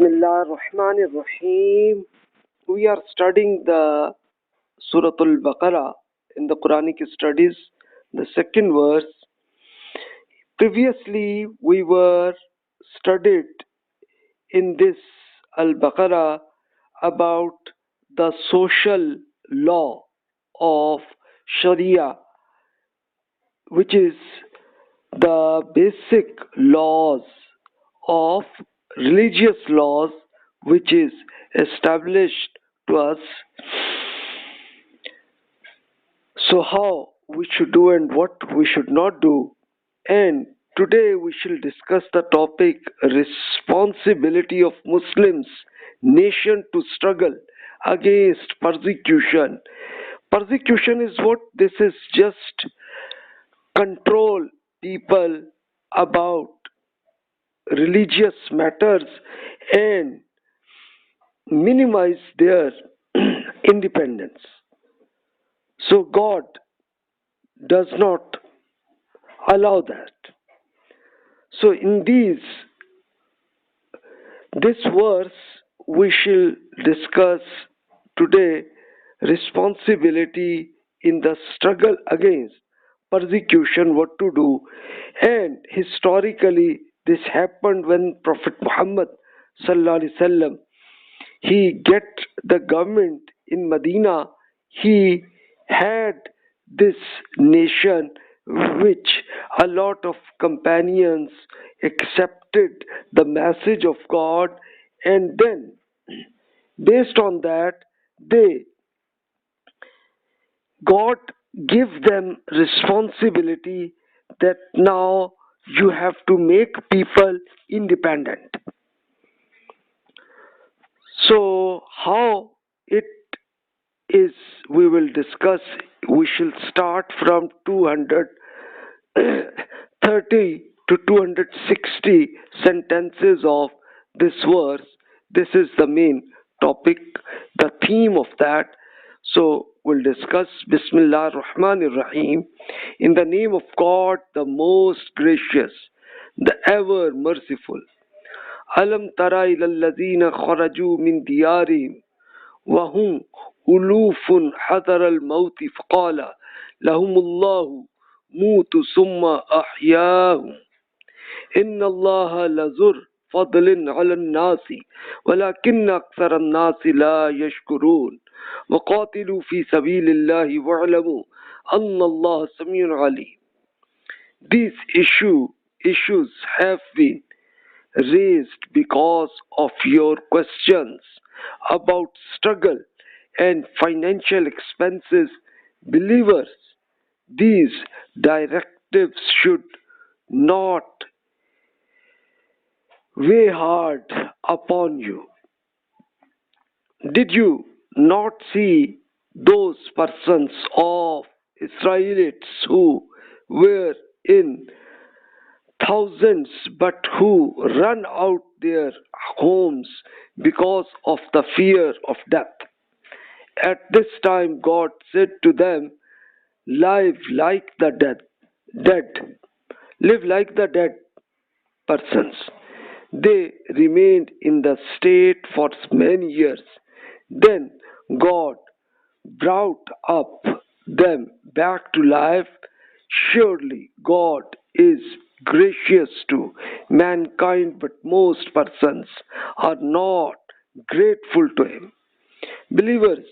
Bismillah ar-Rahman ar-Rahim. We are studying the Surah Al-Baqarah in the Quranic Studies, the second verse. Previously, we were studied in this Al-Baqarah about the social law of Sharia, which is the basic laws of religious laws which is established to us. So how we should do and what we should not do. And today we shall discuss the topic responsibility of Muslims nation to struggle against persecution. Persecution is what? This is just control people about religious matters and minimize their independence. So God does not allow that. So in this verse we shall discuss today responsibility in the struggle against persecution, what to do. And historically this happened when Prophet Muhammad sallallahu alaihi wasallam he get the government in Medina. He had this nation which a lot of companions accepted the message of God, and then based on that God give them responsibility that now you have to make people independent. So how it is we will discuss. We shall start from 230 to 260 sentences of this verse. This is the main topic, the theme of that. So we'll discuss. Bismillah ar-Rahman ar-Rahim. In the name of God, the most gracious, the ever merciful. Alam tara ila alladhina kharaju min diyarihim wa hum ulufun hadar al-maut faqala lahum Allah mutu summa ahyahum inna Allah lazur fadlin ala an-nasi walakinna akthara an-nasi la yashkurun وقاتلوا في سبيل الله واعلموا أن الله سميع عليم. These issues have been raised because of your questions about struggle and financial expenses. Believers, these directives should not weigh hard upon you. Did you not see those persons of Israelites who were in thousands but who run out their homes because of the fear of death? At this time God said to them, live like the dead persons. They remained in the state for many years. Then God brought up them back to life. Surely God is gracious to mankind, but most persons are not grateful to Him. Believers,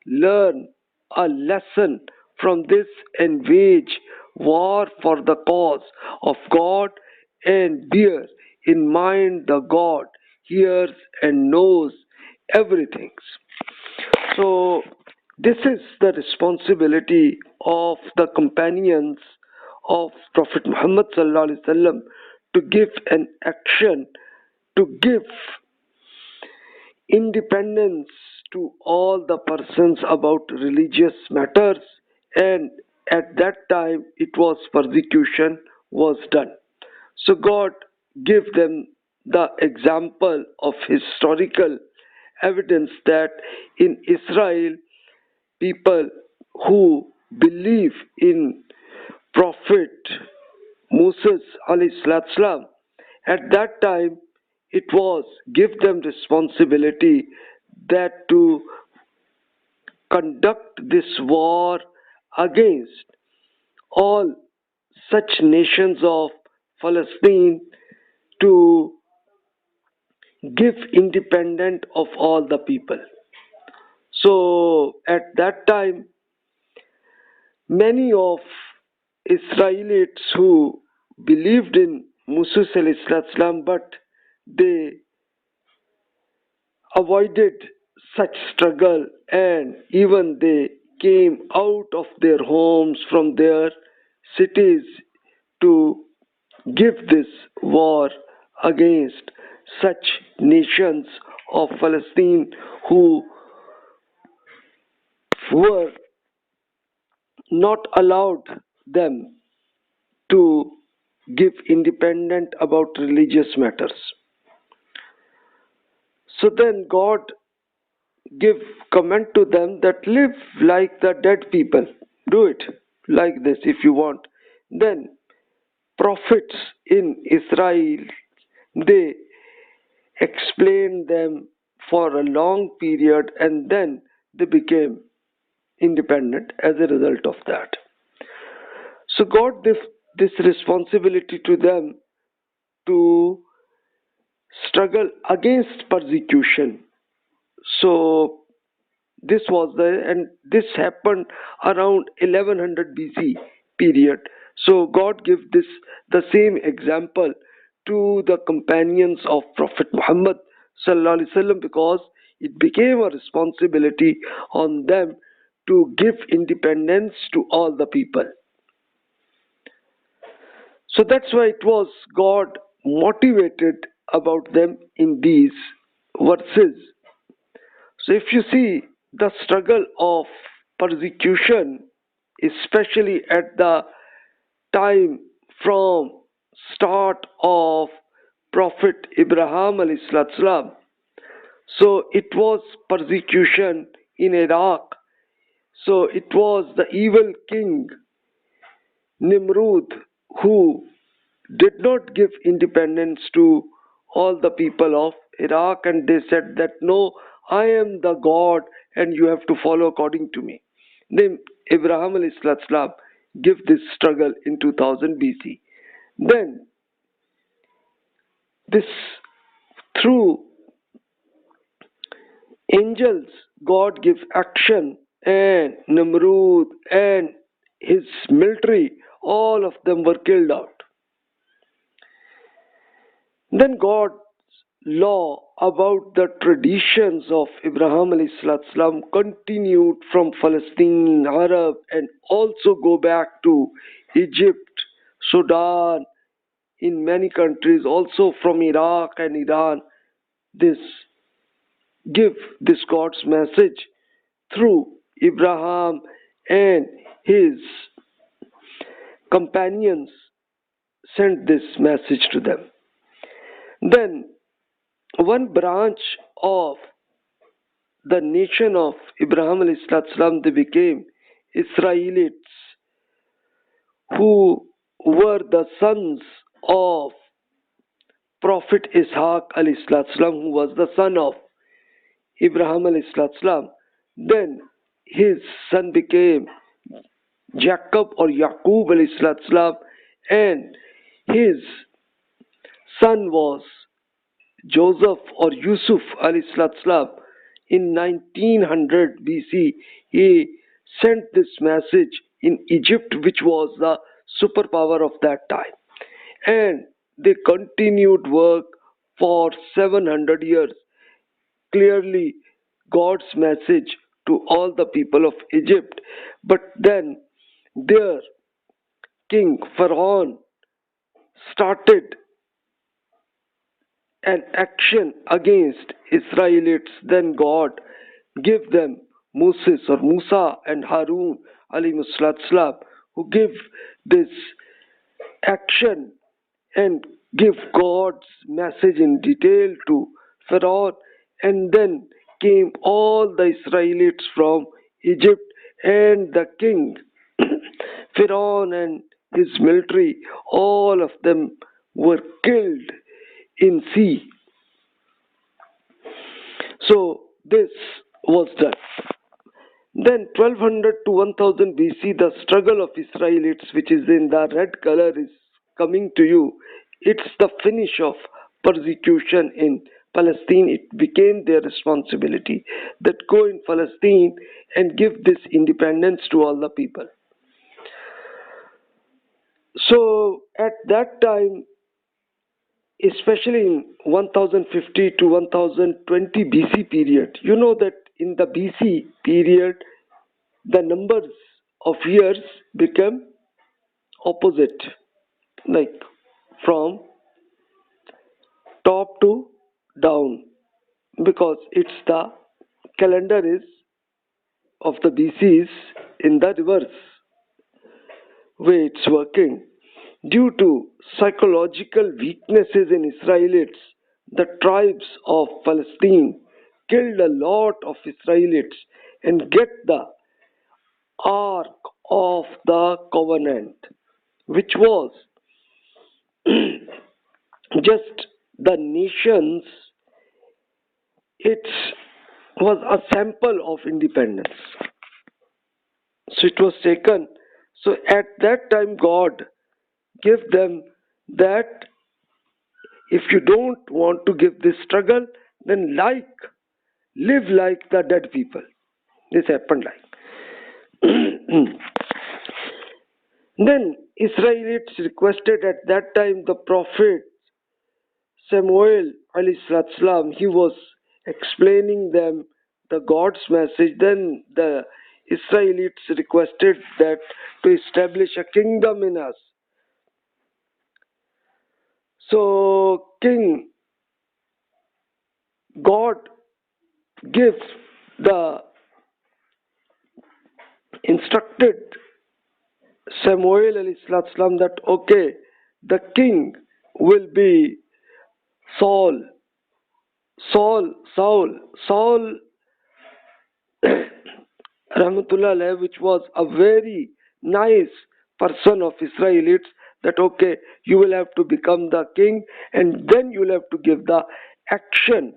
learn a lesson from this and wage war for the cause of God, and bear in mind that God hears and knows everything. So this is the responsibility of the companions of Prophet Muhammad sallallahu alaihi wasallam to give an action, to give independence to all the persons about religious matters. And at that time it was persecution was done. So God gave them the example of historical evidence that in Israel, people who believe in Prophet Moses alayhi salam, at that time it was give them responsibility that to conduct this war against all such nations of Palestine, to give independent of all the people. So at that time, many of Israelites who believed in Musa Islam, but they avoided such struggle, and even they came out of their homes from their cities to give this war against such nations of Palestine who were not allowed them to give independent about religious matters. So then God give command to them that live like the dead people. Do it like this if you want. Then prophets in Israel, they explained them for a long period, and then they became independent as a result of that. So God gave this responsibility to them to struggle against persecution. So this was and this happened around 1100 BC period. So God gave this the same example to the companions of Prophet Muhammad sallallahu alaihi wasallam, because it became a responsibility on them to give independence to all the people. So that's why it was God motivated about them in these verses. So if you see the struggle of persecution, especially at the time from start of Prophet Abraham alayhi salam, so it was persecution in Iraq. So it was the evil king Nimrud who did not give independence to all the people of Iraq, and they said that no, I am the God and you have to follow according to me. Then Abraham salam give this struggle in 2000 BC. Then this through angels God gives action, and Nimrud and his military, all of them were killed out. Then God's law about the traditions of Abraham salam continued from Palestine, Arab, and also go back to Egypt, Sudan, in many countries, also from Iraq and Iran. This give this God's message through Abraham and his companions sent this message to them. Then one branch of the nation of Abraham salam, they became Israelites, who were the sons of Prophet Ishaq salam, who was the son of Abraham salam. Then his son became Jacob or Yaqub salam, and his son was Joseph or Yusuf salam. In 1900 BC, he sent this message in Egypt, which was the superpower of that time. And they continued work for 700 years. Clearly, God's message to all the people of Egypt. But then their king Pharaoh started an action against Israelites. Then God gave them Moses or Musa and Harun alayhi salam, who give this action and give God's message in detail to Pharaoh. And then came all the Israelites from Egypt, and the king Pharaoh and his military, all of them were killed in sea. So this was done. Then 1200 to 1000 BC, the struggle of Israelites, which is in the red color, is coming to you. It's the finish of persecution in Palestine. It became their responsibility that go in Palestine and give this independence to all the people. So at that time, especially in 1050 to 1020 BC period, you know that in the BC period, the numbers of years become opposite, like from top to down, because it's the calendar is of the BC is in the reverse way it's working. Due to psychological weaknesses in Israelites, the tribes of Palestine killed a lot of Israelites and get the Ark of the Covenant, which was just the nations. It was a sample of independence. So it was taken. So at that time, God gave them that if you don't want to give this struggle, then live like the dead people. This happened like. Then Israelites requested at that time the prophet Samuel alayhi salam. He was explaining them the God's message. Then the Israelites requested that to establish a kingdom in us. So God gives the instructed Samuel alayhi salam that okay, the king will be Saul, Rahmatullah alayhi, which was a very nice person of Israelites, that okay, you will have to become the king and then you will have to give the action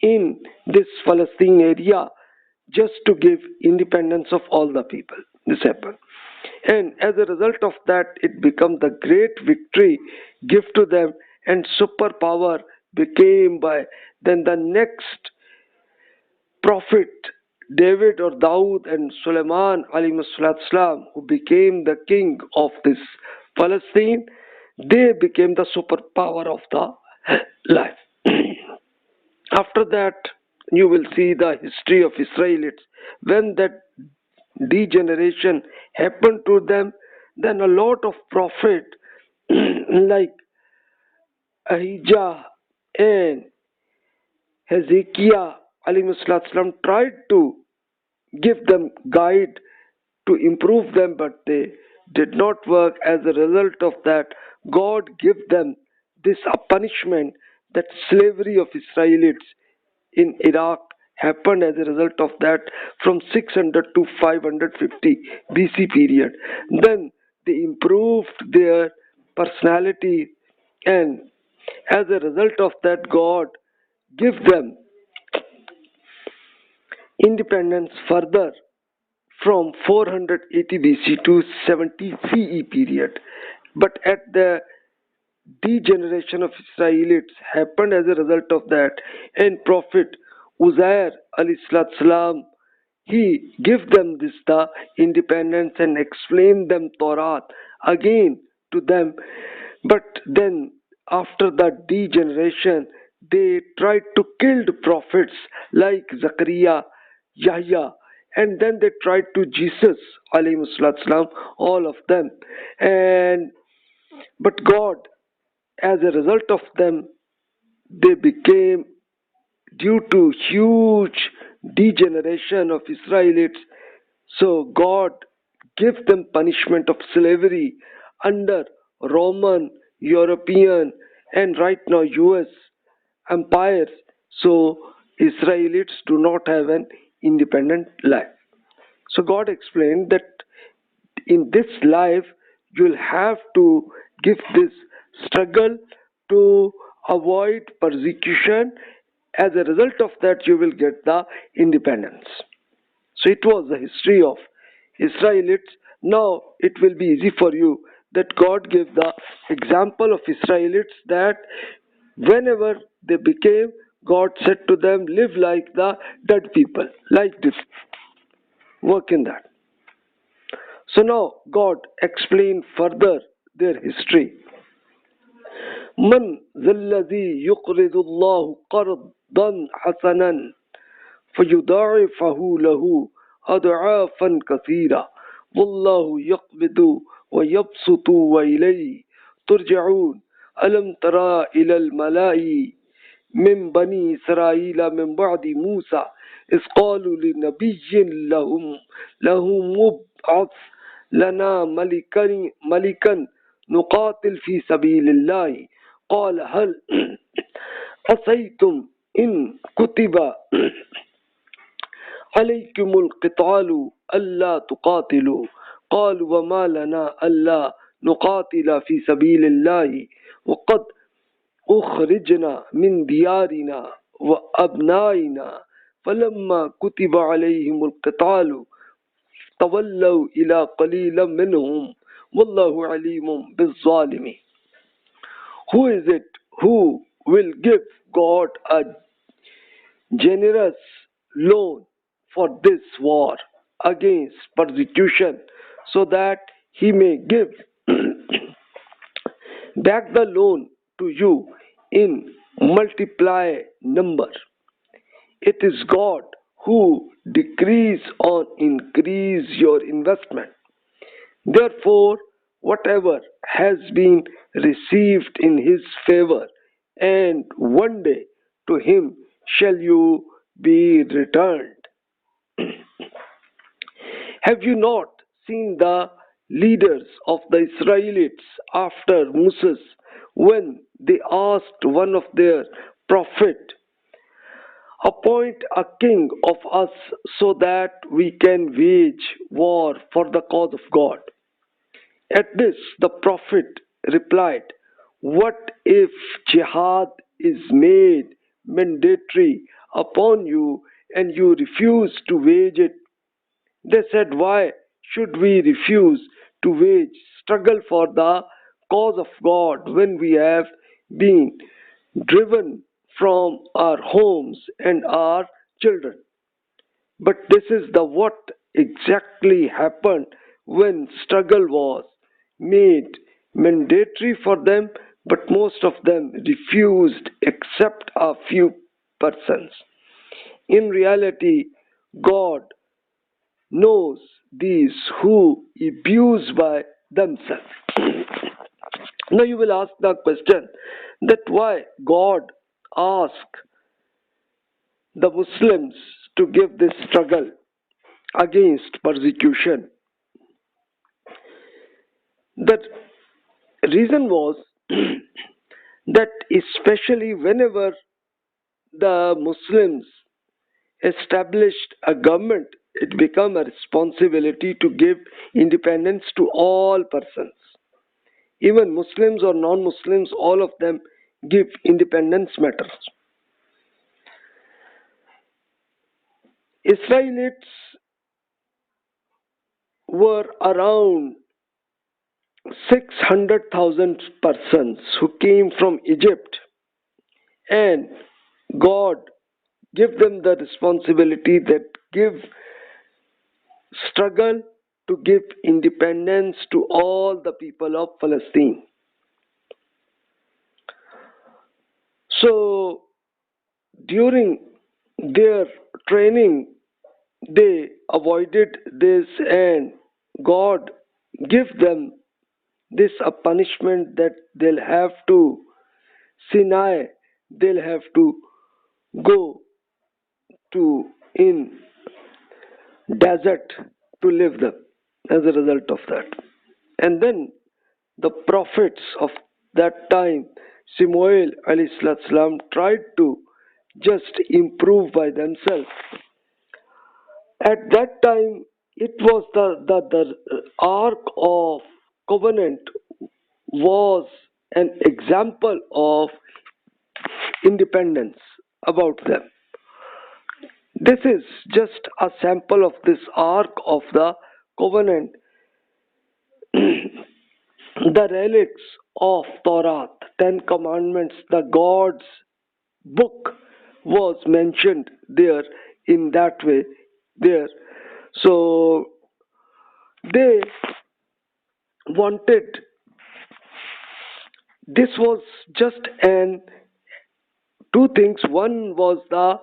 in this Palestine area just to give independence of all the people. This happened. And as a result of that, it became the great victory gift to them, and superpower became by then the next prophet David or Dawood and Suleiman alayhi salam, who became the king of this Palestine. They became the superpower of the life. After that, you will see the history of Israelites. When that degeneration happened to them, then a lot of prophet like Ahijah and Hezekiah alayhi salam tried to give them guide to improve them, but they did not work. As a result of that, God gave them this a punishment, that slavery of Israelites in Iraq happened as a result of that from 600 to 550 BC period. Then they improved their personality, and as a result of that, God gave them independence further from 480 BC to 70 CE period. But at the degeneration of Israelites happened as a result of that, and Prophet Uzair alayhi salam, he gave them this the independence and explained them Torah again to them. But then after the degeneration, they tried to kill the prophets like Zachariah, Yahya, and then they tried to Jesus alayhi salam, all of them. And but God, as a result of them, they became, due to huge degeneration of Israelites, so God gave them punishment of slavery under Roman, European, and right now US empires. So Israelites do not have an independent life. So God explained that in this life you'll have to give this struggle to avoid persecution As a result of that, you will get the independence. So it was the history of Israelites. Now it will be easy for you that God gave the example of Israelites that whenever they became, God said to them, live like the dead people, like this, work in that. So now God explained further their history. من ذا الذي يقرض الله قرضا حسنا فيضاعفه له أضعافا كثيرة والله يقبض ويبسط وإليه ترجعون ألم ترى إلى الملأ من بني إسرائيل من بعد موسى إذ قالوا لنبي لهم مبعث لنا ملكا نقاتل في سبيل الله قال هل عسيتم إن كتب عليكم القتال ألا تقاتلوا قالوا وما لنا ألا نقاتل في سبيل الله وقد أخرجنا من ديارنا وأبنائنا فلما كتب عليهم القتال تولوا إلى قليل منهم والله عليم بالظالمين. Who is it who will give God a generous loan for this war against persecution so that he may give back the loan to you in multiply number? It is God who decrees on increase your investment. Therefore, whatever has been received in his favor, and one day to him shall you be returned. Have you not seen the leaders of the Israelites after Moses when they asked one of their prophets, appoint a king of us so that we can wage war for the cause of God? At this, the prophet replied, what if jihad is made mandatory upon you and you refuse to wage it? They said, why should we refuse to wage struggle for the cause of God when we have been driven from our homes and our children? But this is the what exactly happened when struggle was made mandatory for them, but most of them refused except a few persons. In reality, God knows these who abuse by themselves. Now you will ask the question that why God asked the Muslims to give this struggle against persecution. The reason was that especially whenever the Muslims established a government, it became a responsibility to give independence to all persons. Even Muslims or non-Muslims, all of them give independence matters. Israelites were around 600,000 persons who came from Egypt, and God gave them the responsibility that give struggle to give independence to all the people of Palestine. So during their training, they avoided this, and God give them this a punishment that they'll have to Sinai, they'll have to go to in desert to live them as a result of that. And then the prophets of that time, Samuel alayhi salam, tried to just improve by themselves. At that time, it was the Ark of Covenant was an example of independence. about them. This is just a sample of this ark of the covenant, the relics of Torah, 10 commandments, the God's book was mentioned there in that way there. So they wanted, this was just two things. One was the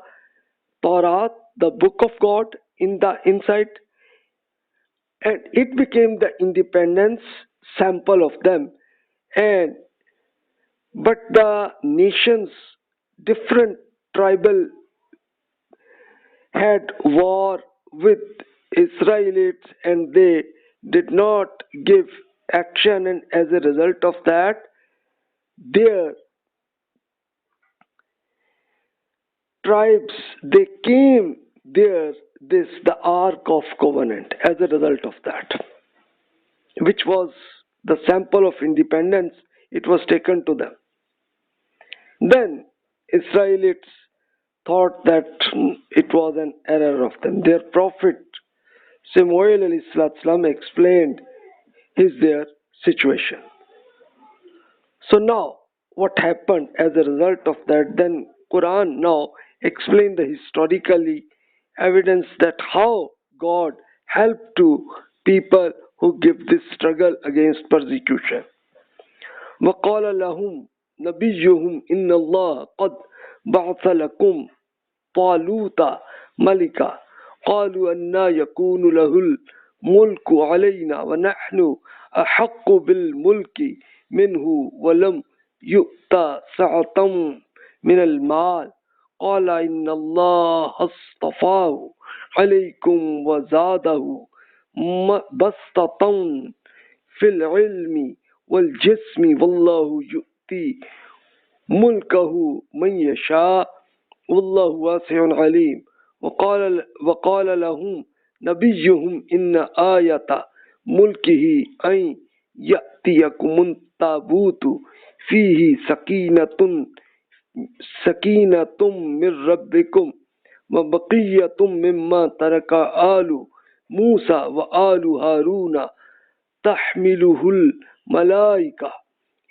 Torah, the book of God in the inside, and it became the independence sample of them. And but the nations, different tribal, had war with Israelites, and they did not give action, and as a result of that, their tribes, they came there, this the Ark of Covenant, as a result of that, which was the sample of independence. It was taken to them. Then Israelites thought that it was an error of them. Their prophet Samuel explained their situation. So now what happened as a result of that? Then Quran now explain the historically evidence that how God helped to people who give this struggle against persecution. وَقَالَ لَهُمْ نَبِيُّهُمْ إِنَّ اللَّهَ قَدْ بَعَثَ لَكُمْ طَالُوتَ مَلِكًا قَالُوا أَنَّى يَكُونُ لَهُ الْمُلْكُ عَلَيْنَا وَنَحْنُ أَحَقُّ بِالْمُلْكِ مِنْهُ وَلَمْ يُؤْتَ سَعَةً مِنَ الْمَالِ قَالَ إِنَّ اللَّهَ اصْطَفَاهُ عَلَيْكُمْ وَزَادَهُ بَسْطَةً فِي الْعِلْمِ والجسم والله يؤتي ملكه من يشاء والله واسع عليم وقال لهم نبيهم إن آية ملكه أن يأتيكم التابوت فيه سكينة من ربكم وبقية مما ترك آل موسى وآل هارون تحمله الملائكة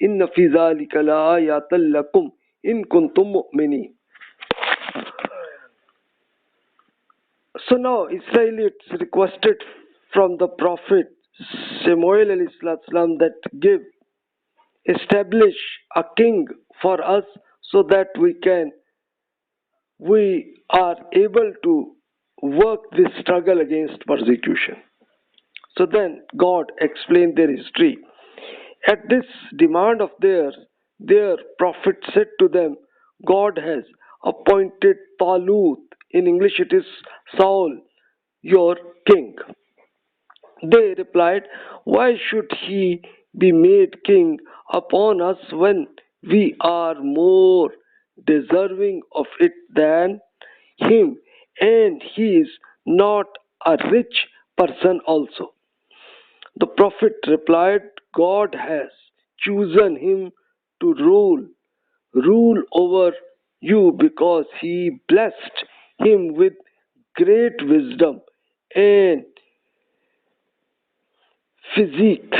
إن في ذلك لآيات لكم إن كنتم مؤمنين. So now Israelites requested from the Prophet Samuel that establish a king for us so that we are able to work this struggle against persecution. So then God explained their history. At this demand of theirs, their prophet said to them, God has appointed Talut, in English it is Saul, your king. They replied, why should he be made king upon us when we are more deserving of it than him, and he is not a rich person also? The prophet replied, God has chosen him to rule over you because he blessed him with great wisdom and physique.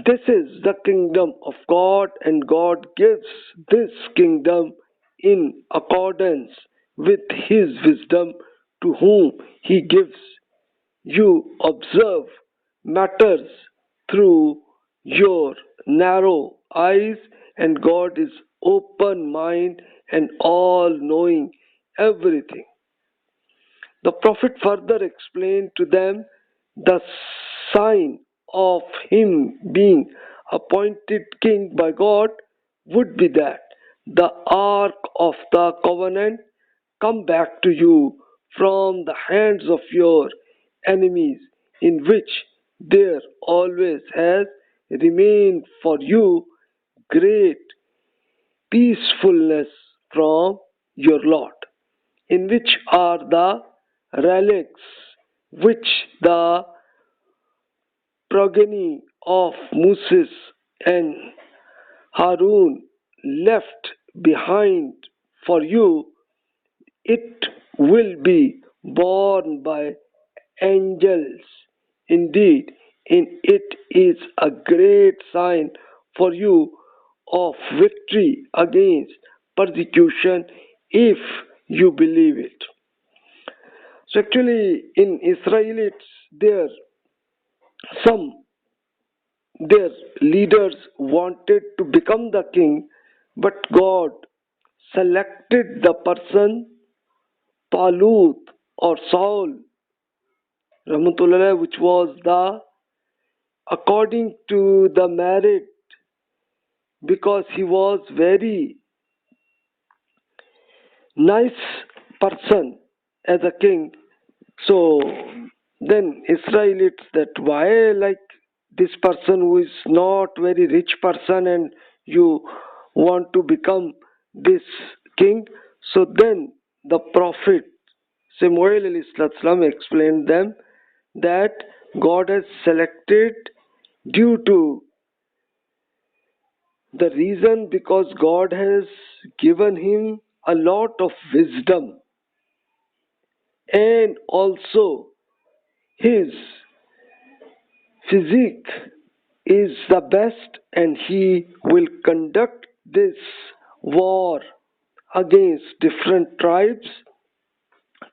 This is the kingdom of God, and God gives this kingdom in accordance with his wisdom to whom he gives. You observe matters through your narrow eyes, and God is open minded and all knowing everything. The Prophet further explained to them the sign of him being appointed king by God would be that the ark of the covenant come back to you from the hands of your enemies, in which there always has remained for you great peacefulness from your Lord, in which are the relics which the progeny of Moses and Harun left behind for you it will be borne by angels. Indeed, in it is a great sign for you of victory against persecution if you believe it. So actually, in Israelites, some their leaders wanted to become the king, but God selected the person Talut or Saul, Rahmatullah, which was the according to the merit, because he was very nice person as a king. So then Israelites that why like this person who is not very rich person and you want to become this king. So then the prophet Samuel al-Islam explained them that God has selected due to the reason because God has given him a lot of wisdom and also his physique is the best and he will conduct this war against different tribes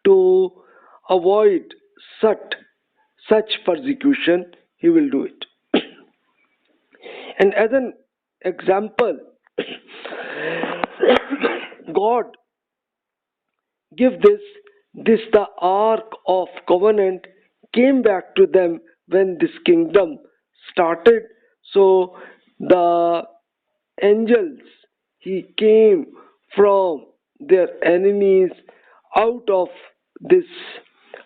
to avoid such persecution. He will do it. And as an example, God give this the ark of covenant came back to them when this kingdom started. So the angels he came from their enemies out of this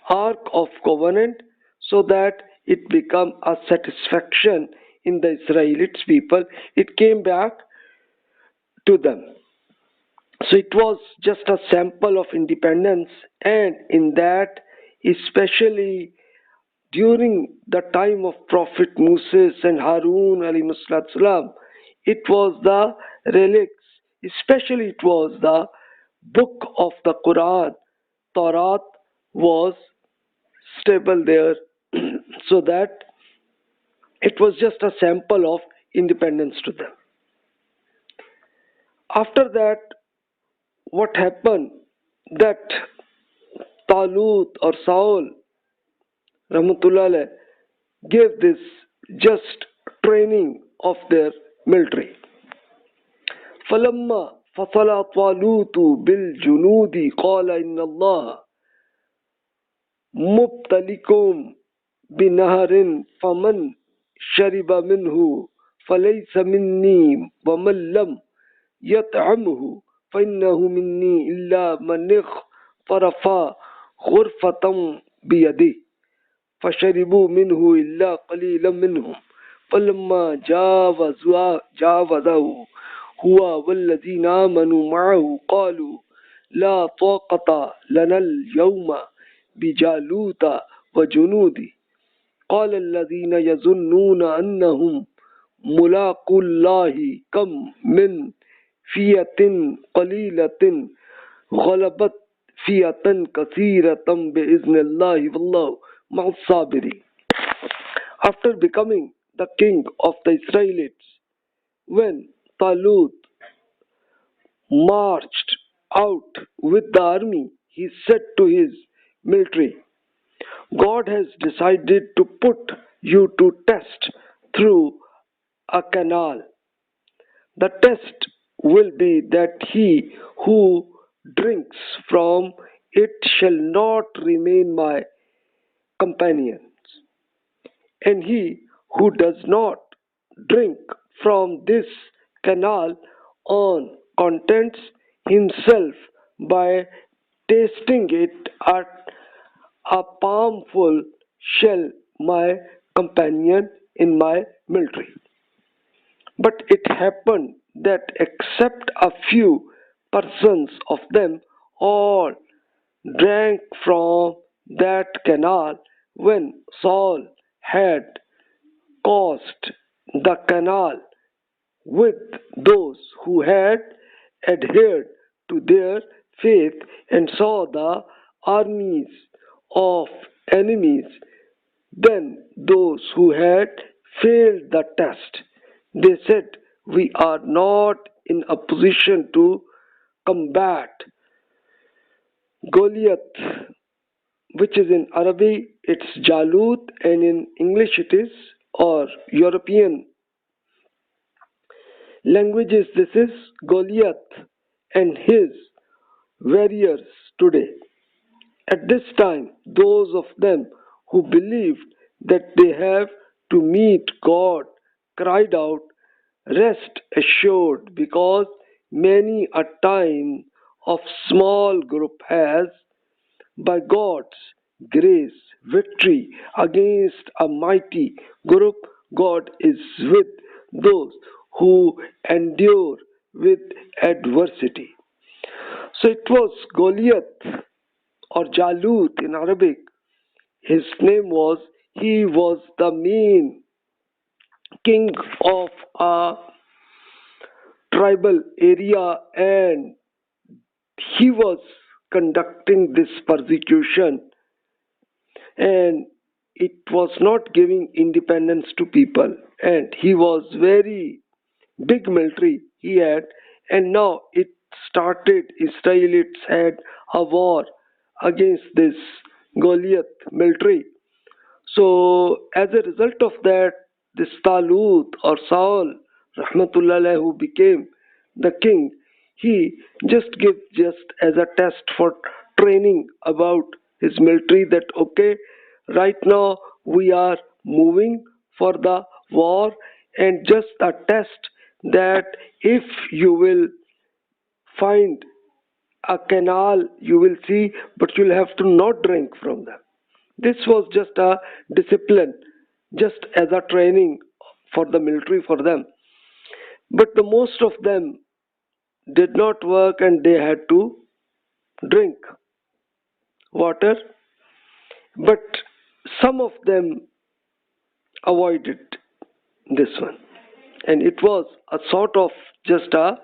ark of covenant so that it become a satisfaction in the Israelites people. It came back to them. So it was just a sample of independence, and in that, especially during the time of Prophet Moses and Harun alayhi salam, it was the relics, especially it was the book of the Quran, Torah was stable there, so that it was just a sample of independence to them. After that, what happened that Talut or Saul Rahmatullah alayh, gave this just training of their military. فلما فصل طالوت بالجنود قال إن الله مبتليكم بنهر فمن شرب منه فليس مني ومن لم يطعمه فإنه مني إلا من اغترف غرفة بيده فشربوا منه إلا قليلا منهم فلما جاوزه هو والذين آمنوا معه قالوا لا طاقة لنا اليوم بجالوت وجنوده قال الذين يظنون أنهم ملاقو الله كم من فئة قليلة غلبت فئة كثيرة بإذن الله والله مع الصابرين. After becoming the king of the Israelites, when Talut marched out with the army, he said to his military, God has decided to put you to test through a canal. The test will be that he who drinks from it shall not remain my companion, and he who does not drink from this canal on contents himself by tasting it at a palmful shall my companion in my military. But it happened that except a few persons of them all drank from that canal when Saul had crossed the canal with those who had adhered to their faith and saw the armies of enemies. Then those who had failed the test, they said, "We are not in a position to combat Goliath," which is in Arabic, it's Jalut, and in English it is, or European languages, this is Goliath and his warriors today. At this time, those of them who believed that they have to meet God cried out, "Rest assured, because many a time of small group has, by God's grace, victory against a mighty group. God is with those who endure with adversity." So it was Goliath or Jalut in Arabic. His name was, he was the main king of a tribal area, and he was conducting this persecution, and it was not giving independence to people, and he was very big military he had, and now it started, Israelites had a war against this Goliath military. So as a result of that, this Talut or Saul rahmatullah alayhi, who became the king, he just gave just as a test for training about his military that okay, right now we are moving for the war, and just a test that if you will find a canal, you will see, but you'll have to not drink from them. This was just a discipline, just as a training for the military for them. But the most of them did not work, and they had to drink water. But some of them avoided this one. And it was a sort of just a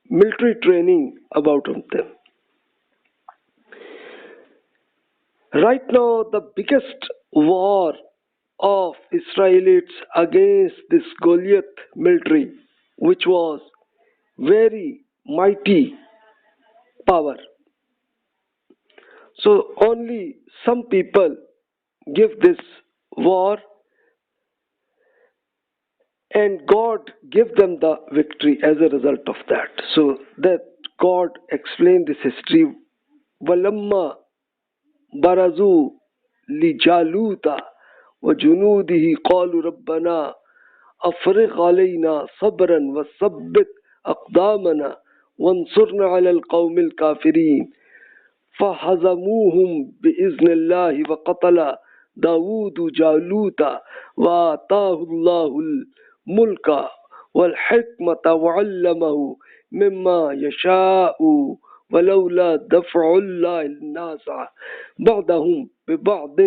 military training about them. Right now, the biggest war of Israelites against this Goliath military, which was very mighty power. So only some people give this war, and God gave them the victory as a result of that. So that God explained this history. وَلَمَّا بَرَزُوا لِجَالُوتَ وَجُنُودِهِ قَالُوا رَبَّنَا أَفْرِغْ عَلَيْنَا صَبْرًا وَثَبِّتْ أَقْدَامَنَا وَانصُرْنَا عَلَى الْقَوْمِ الْكَافِرِينَ فَهَزَمُوهُمْ بِإِذْنِ اللَّهِ وَقَتَلَ داود جالوت وآتاه الله الملك والحكمة وعلمه مما يشاء ولولا دفع الله الناس بعضهم ببعض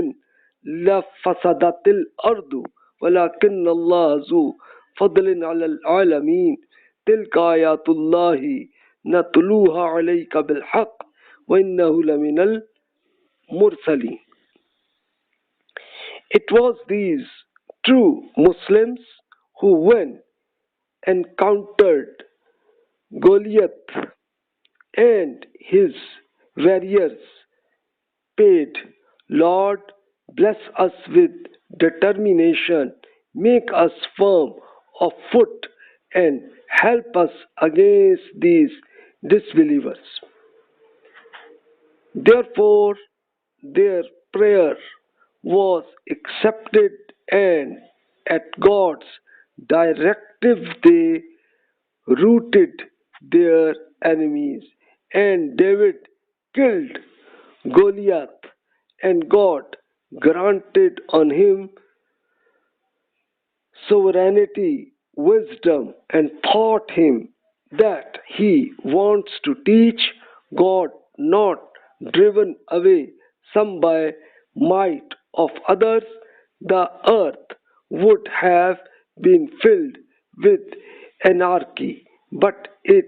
لفسدت الأرض ولكن الله ذو فضل على العالمين تلك آيات الله نتلوها عليك بالحق وإنه لمن المرسلين. It was these true Muslims who went and countered Goliath and his warriors, prayed, "Lord, bless us with determination, make us firm of foot, and help us against these disbelievers." Therefore, their prayer was accepted, and at God's directive they routed their enemies, and David killed Goliath, and God granted on him sovereignty, wisdom, and taught him that he wants to teach God, not driven away some by might of others, the earth would have been filled with anarchy. But in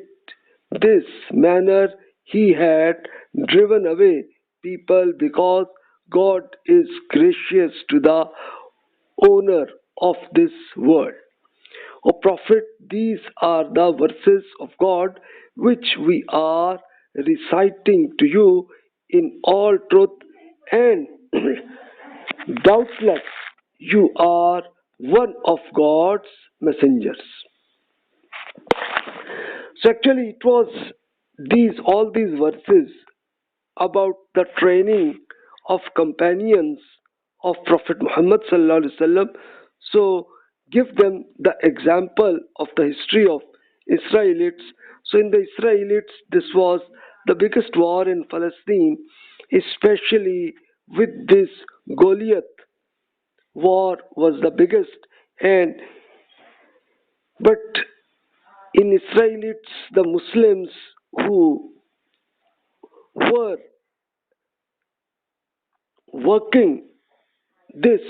this manner he had driven away people because God is gracious to the owner of this world. O Prophet, these are the verses of God which we are reciting to you in all truth, and doubtless you are one of God's messengers. So actually it was all these verses about the training of companions of Prophet Muhammad sallallahu alaihi wasallam. So give them the example of the history of Israelites. So in the Israelites, this was the biggest war in Palestine, especially with this Goliath war was the biggest. And but in Israelites, the Muslims who were working this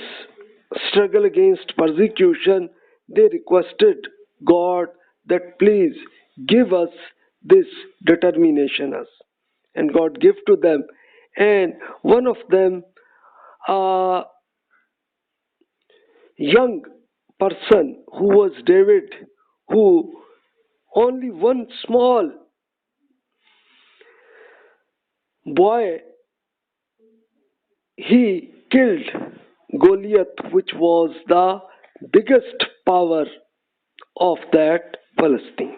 struggle against persecution, they requested God that please give us this determination us. And God gave to them. And one of them, a young person who was David, who only one small boy, he killed Goliath, which was the biggest power of that Palestine.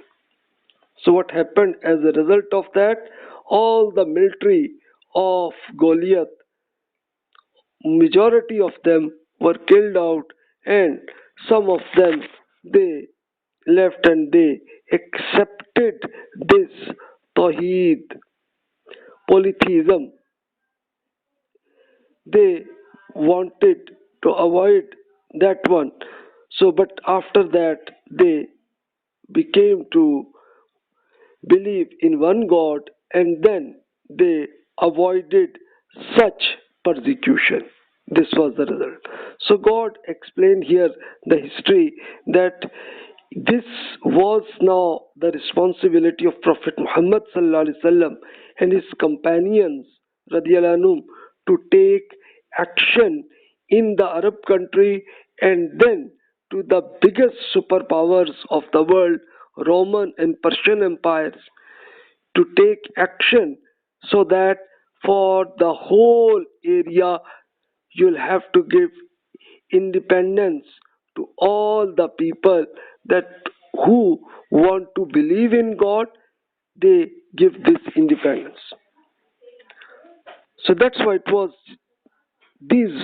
So what happened as a result of that? All the military of Goliath, majority of them were killed out, and some of them they left and they accepted this Tawheed, polytheism. They wanted to avoid that one. So, but after that, they became to believe in one God, and then they avoided such persecution. This was the result. So God explained here the history that this was now the responsibility of Prophet Muhammad sallallahu alaihi wasallam and his companions radiallahu anhum to take action in the Arab country, and then to the biggest superpowers of the world, Roman and Persian empires, to take action so that for the whole area you'll have to give independence to all the people that who want to believe in God, they give this independence. So that's why it was these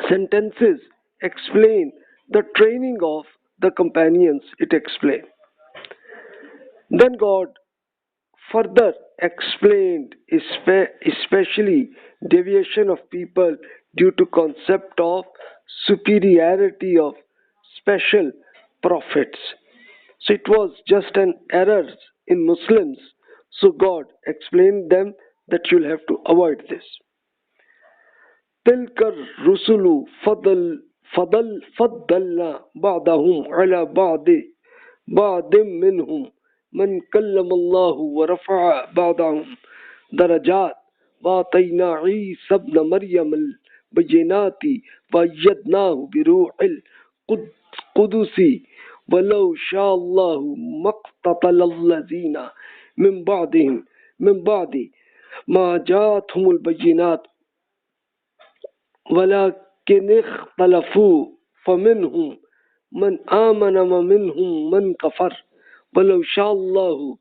sentences explain the training of the companions, it explained. Then God further explained especially deviation of people due to concept of superiority of special prophets. So it was just an error in Muslims. So God explained them that you'll have to avoid this. تلك الرسل فضلنا بعضهم على بعض منهم من كلم الله ورفع بعضهم درجات وآتينا عيسى ابن مريم البينات وأيدناه بروح القدس ولو شاء الله ما اقتتل الذين من بعد ما جاءتهم البينات ولكن اختلفوا فمنهم من آمن ومنهم من كفر ولو شاء الله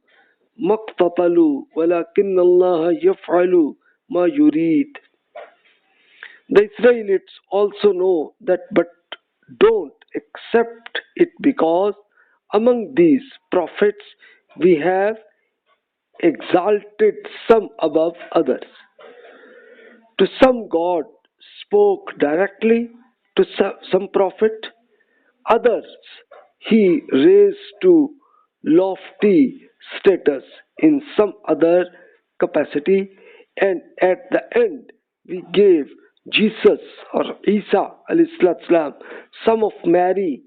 ما اقتتلوا ولكن الله يفعل ما يريد. The Israelites also know that, but don't accept it, because among these prophets we have exalted some above others. To some God spoke directly, to some prophet, others he raised to lofty status in some other capacity, and at the end we gave Jesus or Isa alayhi some of Mary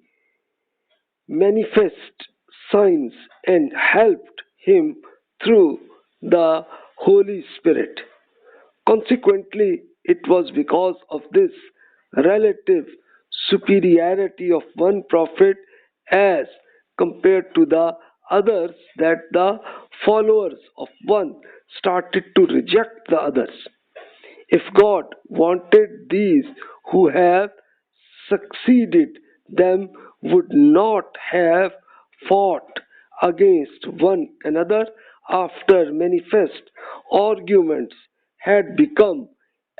manifest signs and helped him through the Holy Spirit. Consequently, it was because of this relative superiority of one prophet as compared to the others that the followers of one started to reject the others. If God wanted these who have succeeded, them would not have fought against one another after manifest arguments had become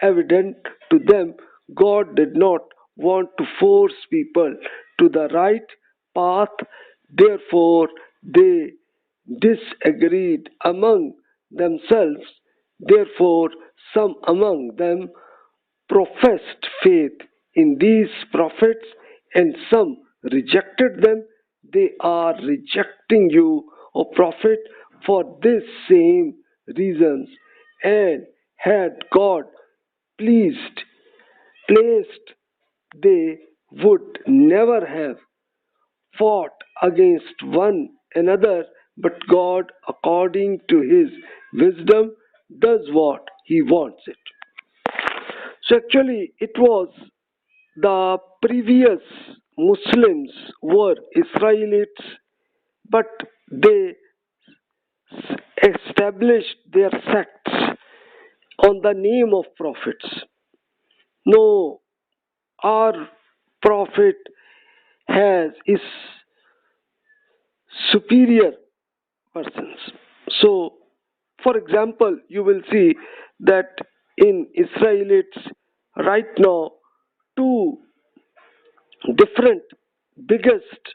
evident to them. God did not want to force people to the right path, therefore, they disagreed among themselves. Therefore, some among them professed faith in these prophets, and some rejected them. They are rejecting you, O Prophet, for this same reasons. And had God pleased, placed, they would never have fought against one another, but God, according to his wisdom, does what he wants it. So actually, it was the previous Muslims were Israelites, but they established their sects on the name of prophets. No, our prophet is superior persons. So, for example, you will see that in Israelites right now, two different biggest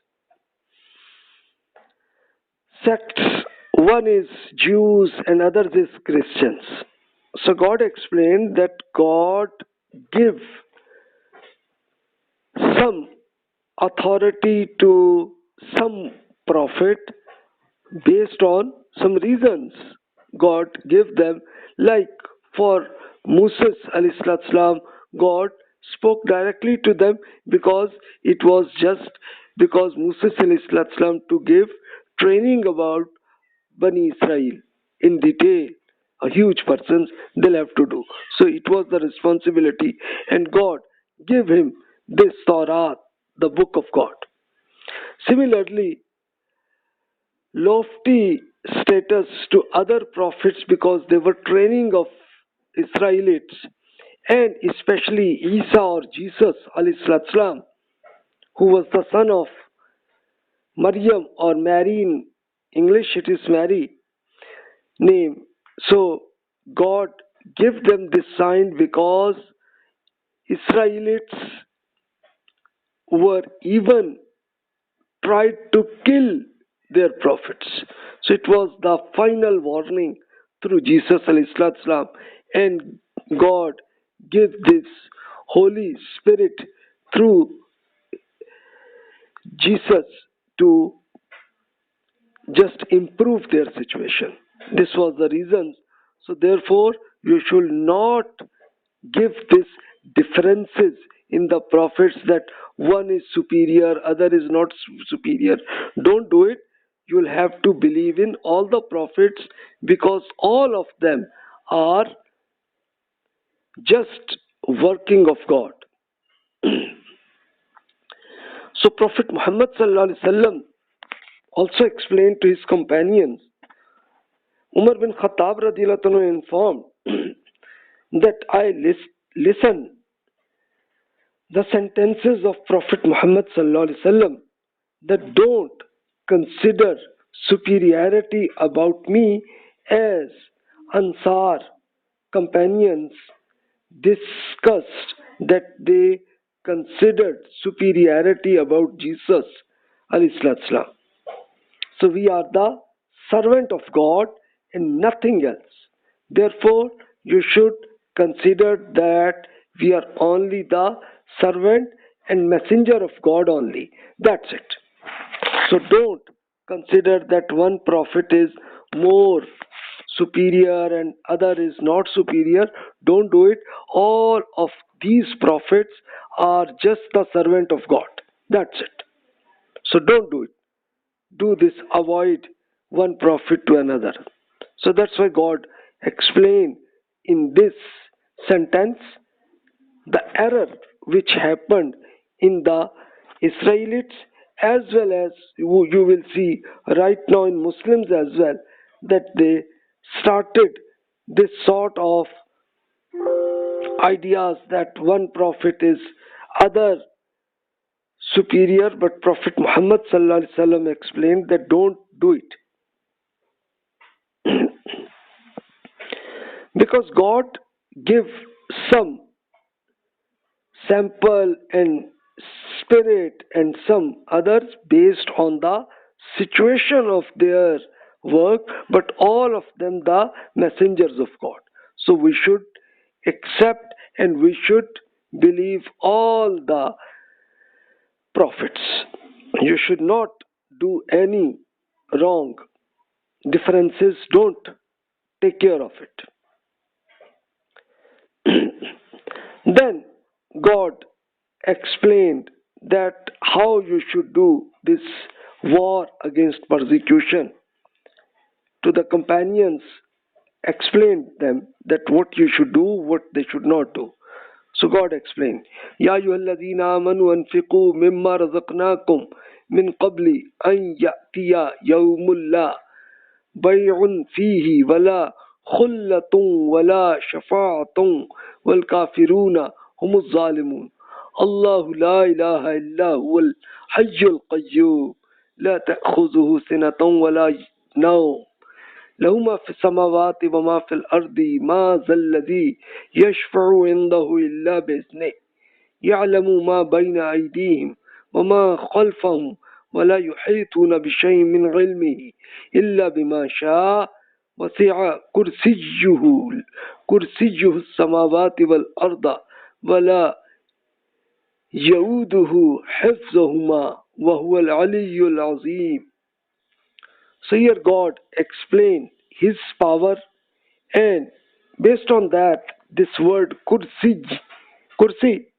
sects, one is Jews and others is Christians. So God explained that God give some authority to some prophet based on some reasons. God gave them, like for Moses alayhi salam, God spoke directly to them because it was just because Moses alayhi salam to give training about Bani Israel in detail. A huge persons they'll have to do. So it was the responsibility, and God gave him this Torah, the book of God. Similarly, lofty status to other prophets because they were training of Israelites, and especially Isa or Jesus alayhi salam, who was the son of Maryam or Mary. In English it is Mary name. So God gave them this sign because Israelites were even tried to kill their prophets. So it was the final warning through Jesus alayhi salam, and God gave this Holy Spirit through Jesus to just improve their situation. This was the reason. So therefore, you should not give these differences in the prophets that one is superior, other is not superior. Don't do it. You'll have to believe in all the prophets because all of them are just working of God. So Prophet Muhammad sallallahu alaihi wasallam also explained to his companions. Umar bin Khattab radhiyallahu anhu informed that I listen the sentences of Prophet Muhammad sallallahu alaihi wasallam that don't consider superiority about me as Ansar companions discussed that they considered superiority about Jesus alayhi salam. So we are the servant of God and nothing else. Therefore, you should consider that we are only the servant and messenger of God only. That's it. So don't consider that one prophet is more superior and other is not superior. Don't do it. All of these prophets are just the servant of God. That's it. So don't do it. Do this, avoid one prophet to another. So that's why God explained in this sentence the error which happened in the Israelites, as well as you will see right now in Muslims as well, that they started this sort of ideas that one prophet is other superior, but Prophet Muhammad sallallahu alaihi wasallam explained that don't do it. Because God give some sample and spirit and some others based on the situation of their work, but all of them the messengers of God. So we should accept and we should believe all the prophets. You should not do any wrong differences, don't take care of it. Then God explained that how you should do this war against persecution. To the companions, explained them that what you should do, what they should not do. So God explained, Ya ayyuhalladhina amanu anfiqu mimma razaqnakum min qabli an ya'tiya yawmul la bay'un fihi wala khullatun wala shafa'atun wal kafiruna humuz zalimun. Allahu la ilaha illa huwal hayyul qayyum la ta'khudhuhu sinatun wala nawm له ما في السماوات وما في الأرض ما ذا الذي يشفع عنده إلا بإذنه يعلم ما بين أيديهم وما خلفهم ولا يحيطون بشيء من علمه إلا بما شاء وسع كرسيه السماوات والأرض ولا يؤوده حفظهما وهو العلي العظيم. So here God explained His power, and based on that, this word kursi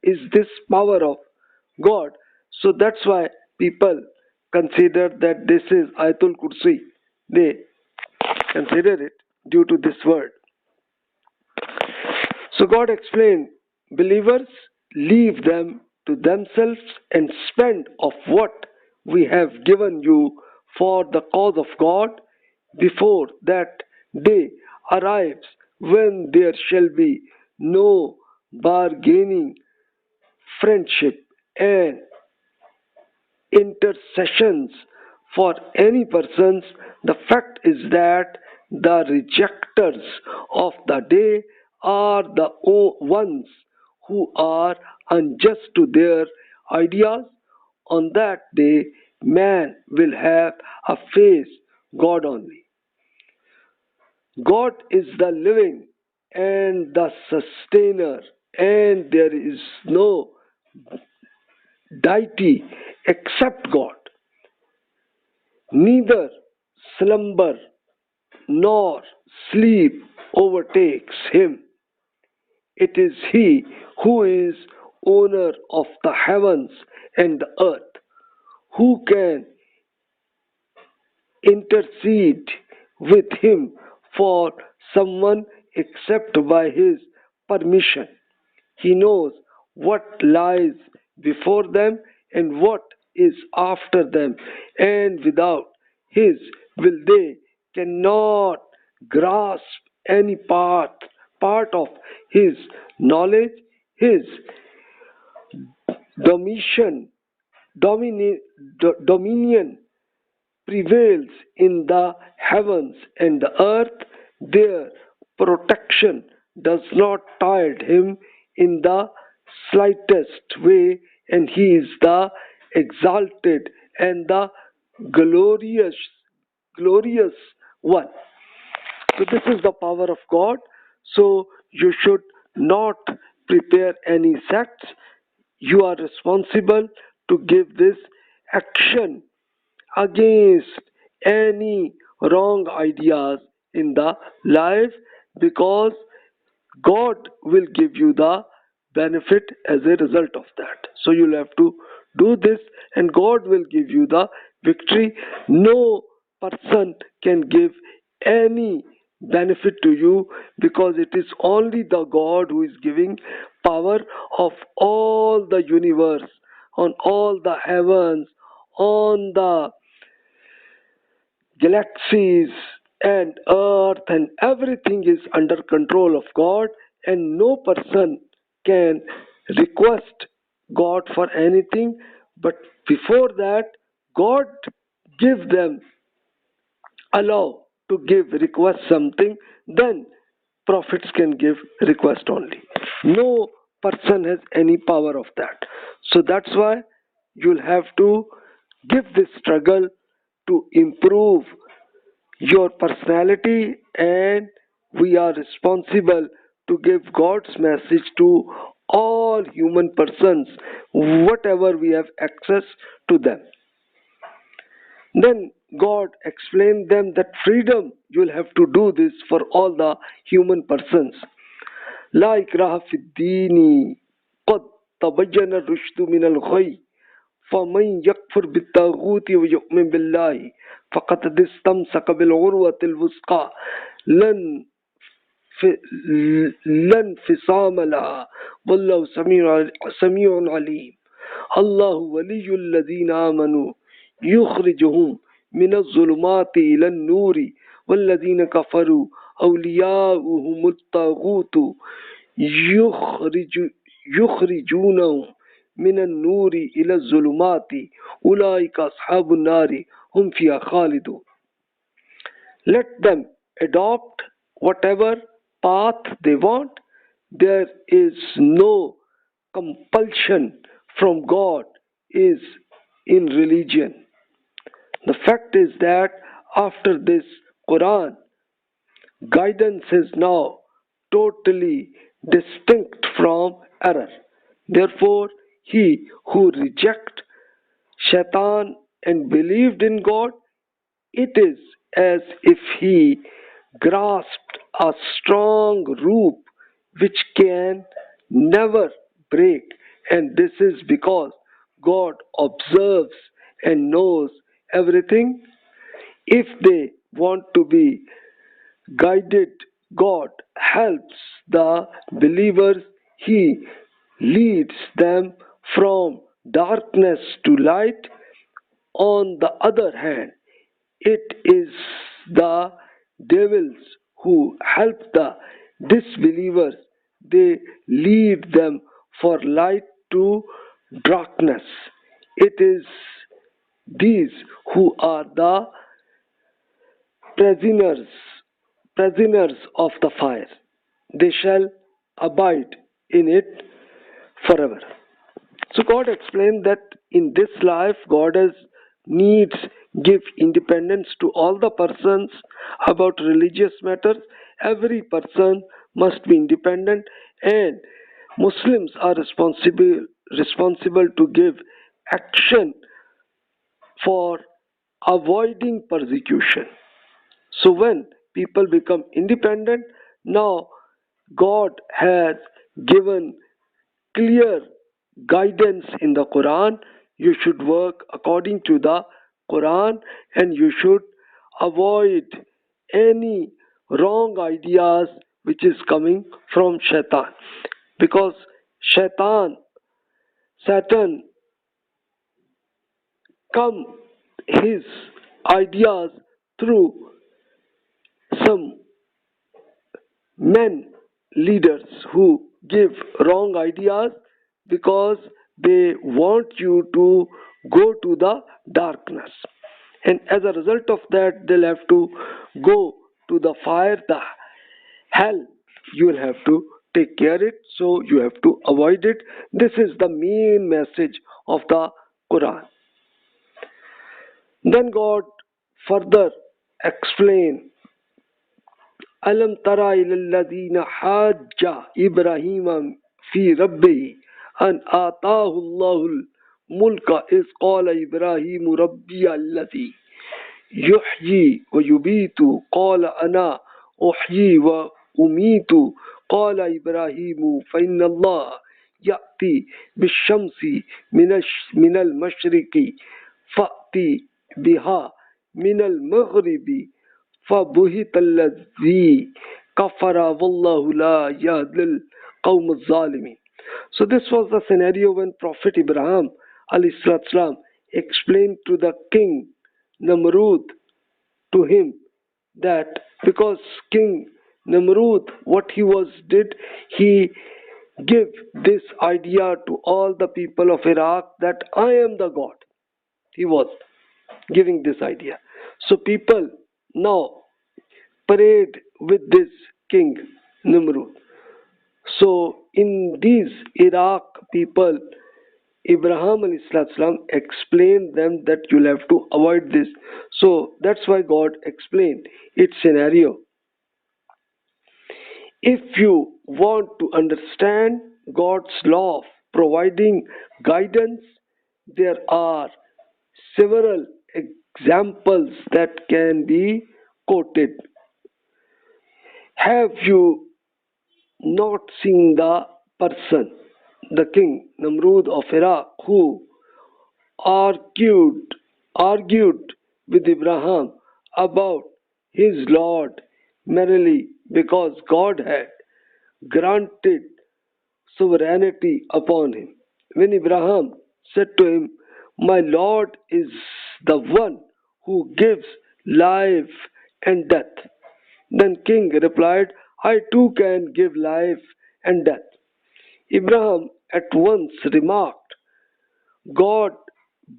is this power of God. So that's why people consider that this is Ayatul Kursi. They consider it due to this word. So God explained, believers, leave them to themselves and spend of what we have given you for the cause of God before that day arrives when there shall be no bargaining, friendship, and intercessions for any persons. The fact is that the rejectors of the day are the ones who are unjust to their ideas. On that day, man will have a face God only. God is the living and the sustainer, and there is no deity except God. Neither slumber nor sleep overtakes him. It is he who is owner of the heavens and the earth, who can intercede with him for someone except by his permission. He knows what lies before them and what is after them, and without his will they cannot grasp any part of his knowledge. His dominion, dominion prevails in the heavens and the earth. Their protection does not tire him in the slightest way, and he is the exalted and the glorious one. So this is the power of God. So you should not prepare any sects. You are responsible to give this action against any wrong ideas in the life, because God will give you the benefit as a result of that. So you'll have to do this and God will give you the victory. No person can give any benefit to you, because it is only the God who is giving power of all the universe, on all the heavens, on the galaxies and earth, and everything is under control of God, and no person can request God for anything. But before that, God give them allow to give request something, then prophets can give request only. No person has any power of that. So that's why you'll have to give this struggle to improve your personality, and we are responsible to give God's message to all human persons, whatever we have access to them. Then God explained them that freedom, you'll have to do this for all the human persons. لا إكراه في الدين قد تبين الرشد من الغي فمن يكفر بالطاغوت ويؤمن بالله فقد استمسك بالعروة الوثقى لن انفصام لها والله سميع عليم. الله ولي الذين آمنوا يخرجهم من الظلمات إلى النور والذين كفروا أولياؤهم الطاغوت يخرجونهم من النور إلى الظلمات أولئك أصحاب النار هم فيها خالدون. Let them adopt whatever path they want. There is no compulsion from God is in religion. The fact is that after this Quran, guidance is now totally distinct from error. Therefore, he who rejects Shaitan and believed in God, it is as if he grasped a strong rope which can never break, and this is because God observes and knows everything. If they want to be guided, God helps the believers. He leads them from darkness to light. On the other hand, it is the devils who help the disbelievers. They lead them for light to darkness. It is these who are the prisoners, prisoners of the fire. They shall abide in it forever. So God explained that in this life, God has needs give independence to all the persons about religious matters. Every person must be independent, and Muslims are responsible to give action for avoiding persecution. So when people become independent, now God has given clear guidance in the Quran. You should work according to the Quran, and you should avoid any wrong ideas which is coming from Shaitan, because Satan come his ideas through some men leaders who give wrong ideas, because they want you to go to the darkness, and as a result of that they'll have to go to the fire, the hell. You will have to take care it, so you have to avoid it. This is the main message of the Quran. Then God further explain, ألم تر إلى الذين حاج إبراهيم في ربه أن آتاه الله الملك إذ قال إبراهيم ربي الذي يحيي ويميت قال أنا أحيي وأميت قال إبراهيم فإن الله يأتي بالشمس من المشرق فأتي بها من المغرب فَبُهِتَ الَّذِي كَفَرَ وَاللَّهُ لَا يَهْدِي الْقَوْمَ الظَّالِمِينَ. So this was the scenario when Prophet Ibrahim alayhi salam explained to the king Namrud to him that because King Namrud, what he did, he gave this idea to all the people of Iraq that I am the God. He was giving this idea. So people now parade with this king Namrud. So in these Iraq people, Ibrahim ﷺ explained them that you'll have to avoid this. So that's why God explained its scenario. If you want to understand God's law of providing guidance, there are several examples that can be quoted. Have you not seen the person, the king Namrud of Iraq, who argued with Abraham about his Lord merely because God had granted sovereignty upon him? When Abraham said to him, "My Lord is the one who gives life and death," then king replied, "I too can give life and death." Abraham at once remarked, "God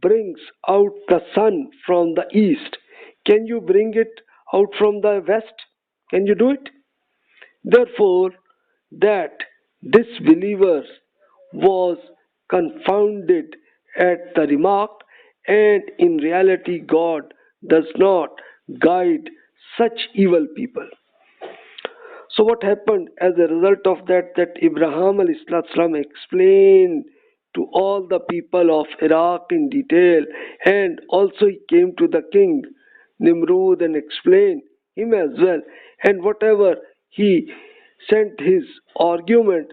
brings out the sun from the east. Can you bring it out from the west? Can you do it?" Therefore, that disbeliever was confounded at the remark, and in reality, God does not guide such evil people. So what happened as a result of that? That Ibrahim ﷺ explained to all the people of Iraq in detail, and also he came to the king Nimrud and explained him as well. And whatever he sent his argument,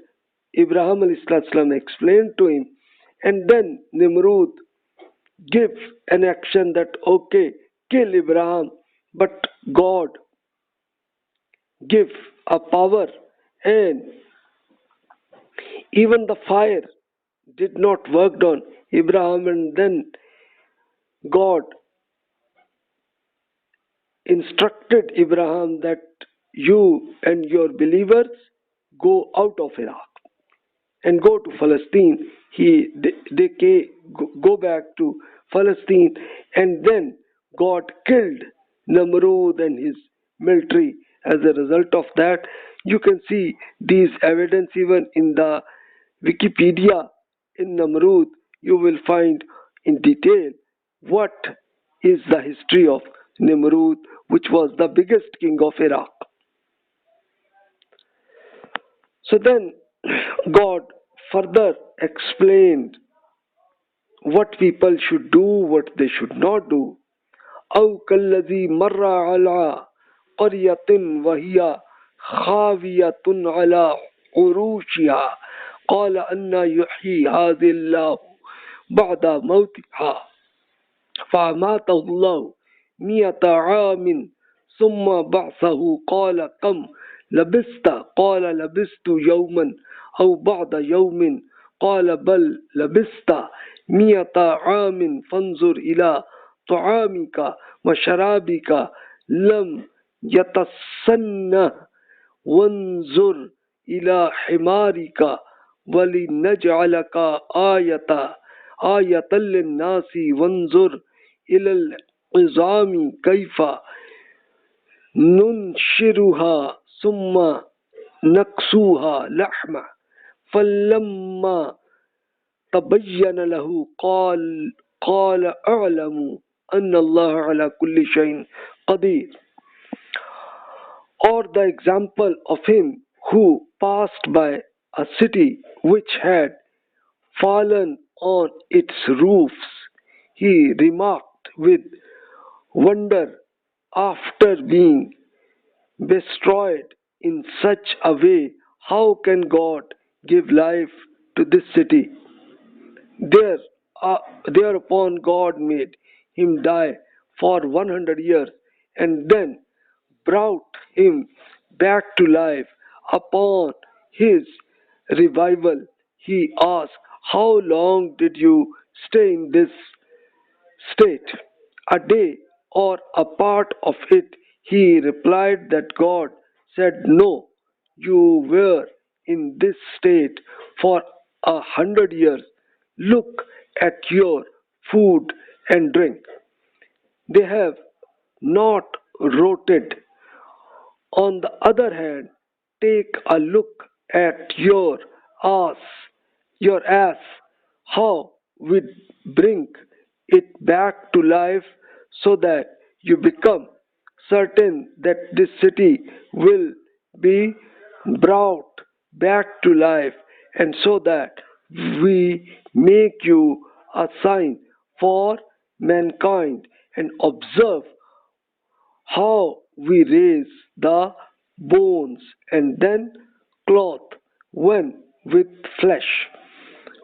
Ibrahim ﷺ explained to him. And then Nimrud gave an action that, okay, kill Ibrahim, but God give a power, and even the fire did not work on Abraham. And then God instructed Abraham that you and your believers go out of Iraq and go to Palestine. Go back to Palestine, and then God killed Namrud and his military. As a result of that, you can see these evidence even in the Wikipedia. In Namrud, you will find in detail what is the history of Nimrud, which was the biggest king of Iraq. So then God further explained what people should do, what they should not do. أو كالذي مر على قرية وهي خاوية على عروشها قال أن يحيي هذه الله بعد موتها فأماته الله 100 عام ثم بعثه قال كم لبثت قال لبثت يوما أو بعض يوم قال بل لبثت 100 عام فانظر إلى طعامك وشرابك لم يتسنه وانظر إلى حمارك ولنجعلك آية للناس وانظر إلى العظام كيف ننشرها ثم نكسوها لحمة فلما تبين له قال أعلم أن الله على كل شيء قدير. Or the example of him who passed by a city which had fallen on its roofs. He remarked with wonder, after being destroyed in such a way, how can God give life to this city? Thereupon God made him die for 100 years, and then brought him back to life. Upon his revival, he asked, "How long did you stay in this state? A day or a part of it?" He replied that God said, "No, you were in this state for 100 years. Look at your food and drink. They have not rotted. On the other hand, take a look at ass, your ass, how we bring it back to life so that you become certain that this city will be brought back to life, and so that we make you a sign for mankind and observe how we raise the bones and then clothe one with flesh.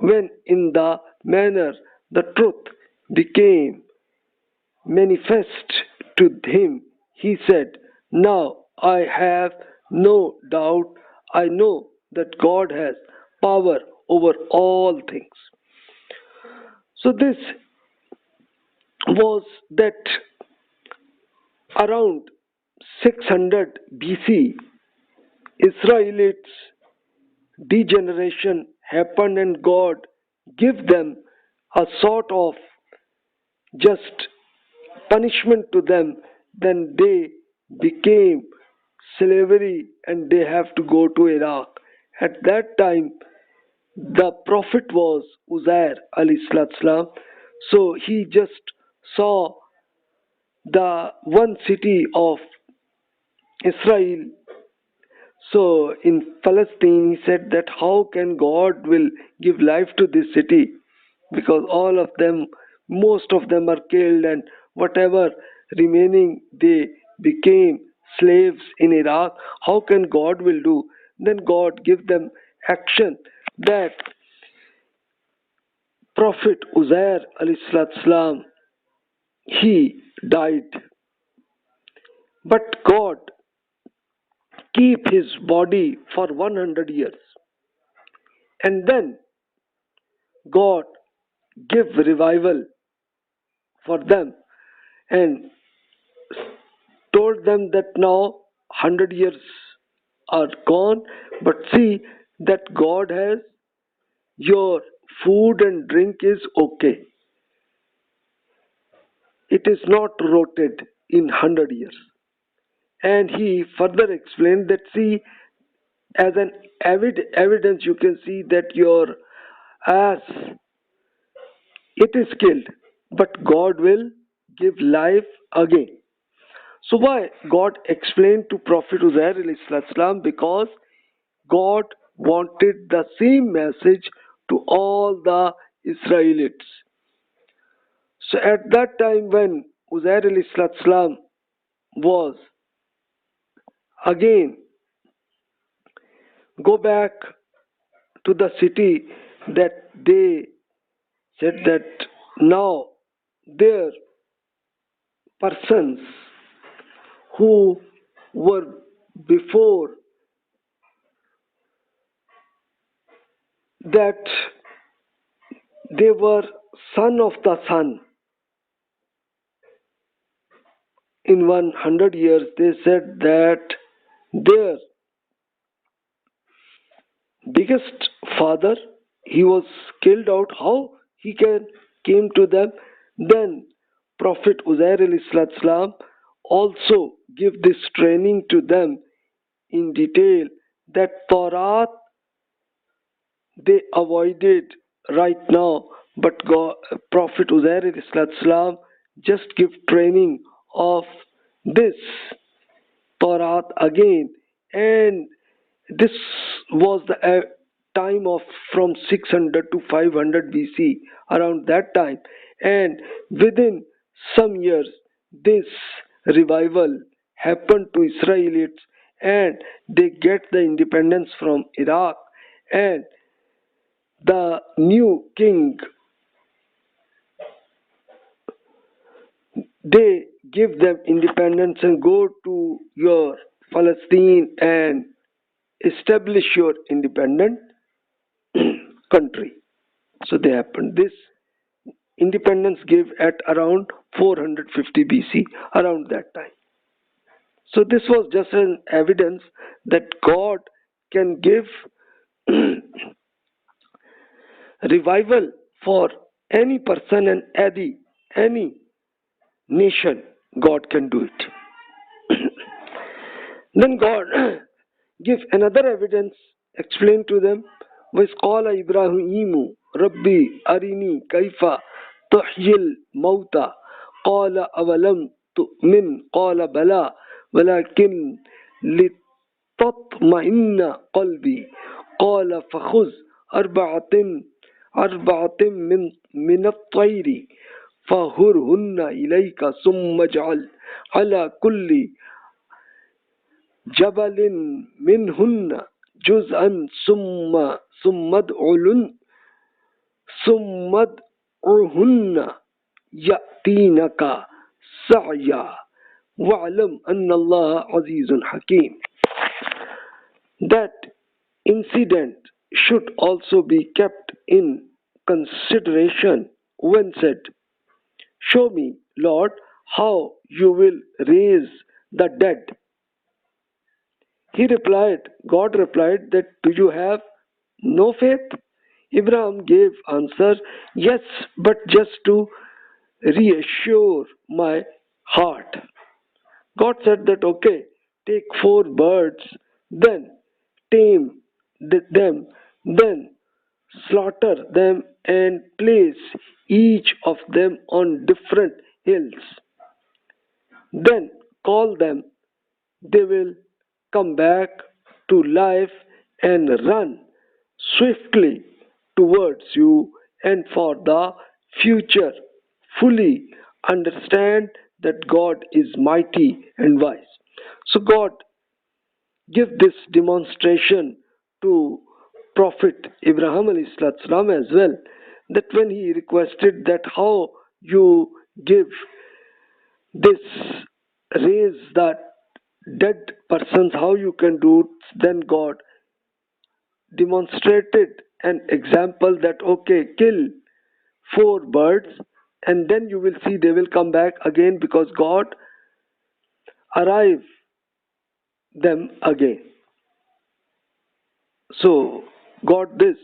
When in the manner the truth became manifest to him, he said, "Now I have no doubt. I know that God has power over all things." So this was that around 600 BC, Israelites' degeneration happened and God gave them a sort of just punishment to them. Then they became slavery and they have to go to Iraq. At that time, the prophet was Uzair alayhi salam. So he just saw the one city of Israel. So in Palestine, he said that how can God will give life to this city, because all of them, most of them are killed, and whatever remaining they became slaves in Iraq. How can God will do? Then God give them action that Prophet Uzair alayhi salam, he died, but God keep his body for 100 years, and then God give revival for them and told them that now 100 years are gone, but see that God has your food and drink is okay. It is not rotted in 100 years. And he further explained that see, as an evidence you can see that your ass, it is killed, but God will give life again. So why God explained to Prophet Uzair alayhi salam? Because God wanted the same message to all the Israelites. So at that time when Uzair alayhi salam was again go back to the city, that they said that now their persons who were before that, they were son of the sun. In 100 years, they said that their biggest father, he was killed out. How he can came to them? Then Prophet Uzair alayhi salam also give this training to them in detail, that Torah they avoided right now, but God, Prophet Uzair alayhi salam just give training of this Torah again, and this was the time of from 600 to 500 BC, around that time, and within some years this revival happened to Israelites, and they get the independence from Iraq, and the new king, they give them independence and go to your Palestine and establish your independent country. So they happened. This independence gave at around 450 BC, around that time. So this was just an evidence that God can give revival for any person and any nation. God can do it. Then God give another evidence, explain to them, وَإِذْ قَالَ إِبْرَاهِيمُ رَبِّي أَرِنِي كَيْفَ تُحْيِي الْمَوْتَى قَالَ أَوَلَمْ تُؤْمِنْ قَالَ بَلَى وَلَكِنْ لِتَطْمَئِنَّ قَلْبِي قَالَ فَخُذْ أَرْبَعَةٍ مِّنَ الطَّيْرِ فَهُرْهُنَّ إِلَيْكَ ثُمَّ اجْعَلْ عَلَى كُلِّ جبل منهن جزءا ثم ادعهن يأتينك سعيا واعلم أن الله عزيز حكيم. That incident should also be kept in consideration when said, "Show me, Lord, how you will raise the dead." God replied that, "Do you have no faith?" Abraham gave answer, "Yes, but just to reassure my heart." God said that, "Okay, take 4 birds, then tame them, then slaughter them and place each of them on different hills. Then call them. They will come back to life and run swiftly towards you, and for the future fully understand that God is mighty and wise." So God give this demonstration to Prophet Abraham alayhi salam as well, that when he requested that how you give this, raise that dead persons, how you can do it, then God demonstrated an example that, okay, kill 4 birds and then you will see they will come back again, because God arrive them again. So God this.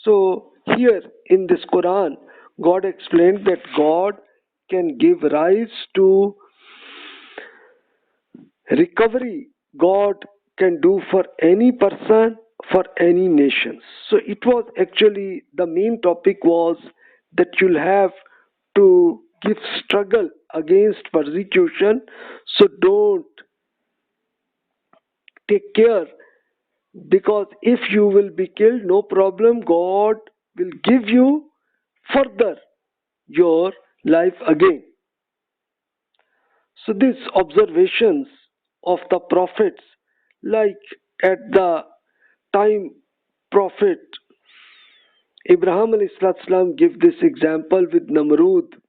So here in this Quran, God explained that God can give rise to recovery. God can do for any person, for any nation. So it was actually, the main topic was that you'll have to give struggle against persecution. So don't take care, because if you will be killed, no problem, God will give you further your life again. So these observations of the prophets, like at the time Prophet Abraham ﷺ give this example with Namrud.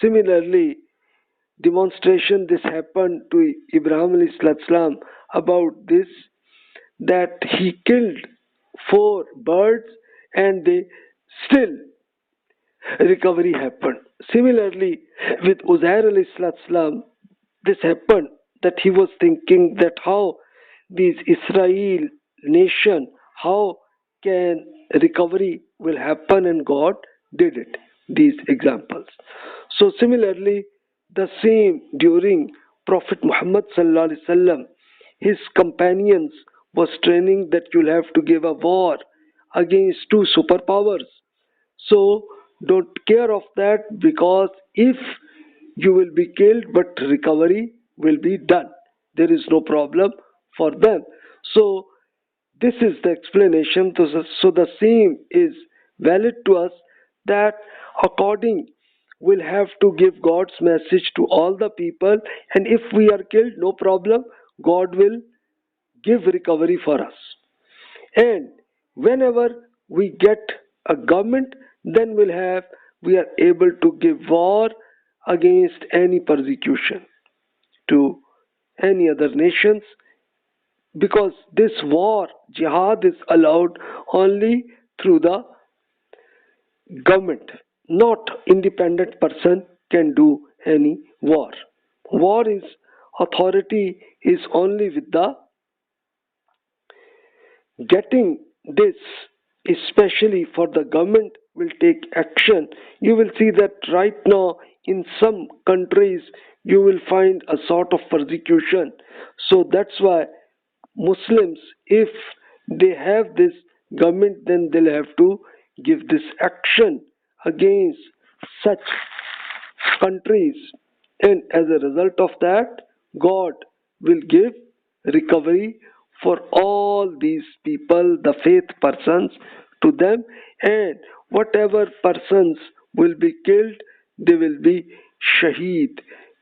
Similarly, demonstration this happened to Abraham ﷺ about this, that he killed 4 birds and they still recovery happened. Similarly, with Uzair ﷺ, this happened, that he was thinking that how these Israel nation, how can recovery will happen, and God did it. These examples. So similarly, the same during Prophet Muhammad sallallahu alaihi wasallam, his companions was training that you'll have to give a war against 2 superpowers. So don't care of that, because if you will be killed but recovery will be done, there is no problem for them. So this is the explanation. So the same is valid to us, that according we'll have to give God's message to all the people, and if we are killed, no problem, God will give recovery for us. And whenever we get a government, then we are able to give war against any persecution to any other nations, because this war, jihad, is allowed only through the government. Not independent person can do any war. War is authority is only with the getting this, especially for the government will take action. You will see that right now in some countries you will find a sort of persecution. So that's why Muslims, if they have this government, then they'll have to give this action against such countries, and as a result of that, God will give recovery for all these people, the faith persons, to them, and whatever persons will be killed, they will be shaheed,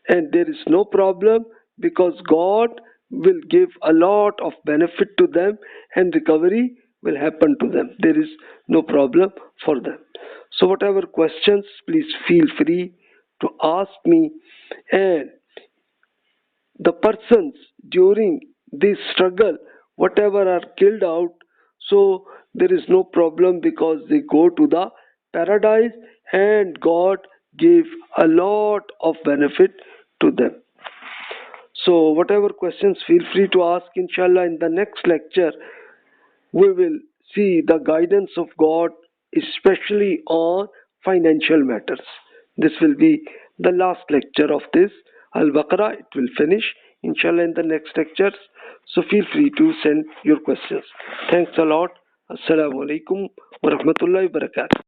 and there is no problem because God will give a lot of benefit to them and recovery will happen to them. There is no problem for them. So whatever questions, please feel free to ask me. And the persons during this struggle, whatever are killed out, so there is no problem because they go to the paradise and God gave a lot of benefit to them. So whatever questions, feel free to ask. Inshallah, in the next lecture we will see the guidance of God, especially on financial matters. This will be the last lecture of this Al-Baqarah. It will finish, inshallah, in the next lectures. So feel free to send your questions. Thanks a lot. Assalamu alaikum wa rahmatullahi wa barakatuh.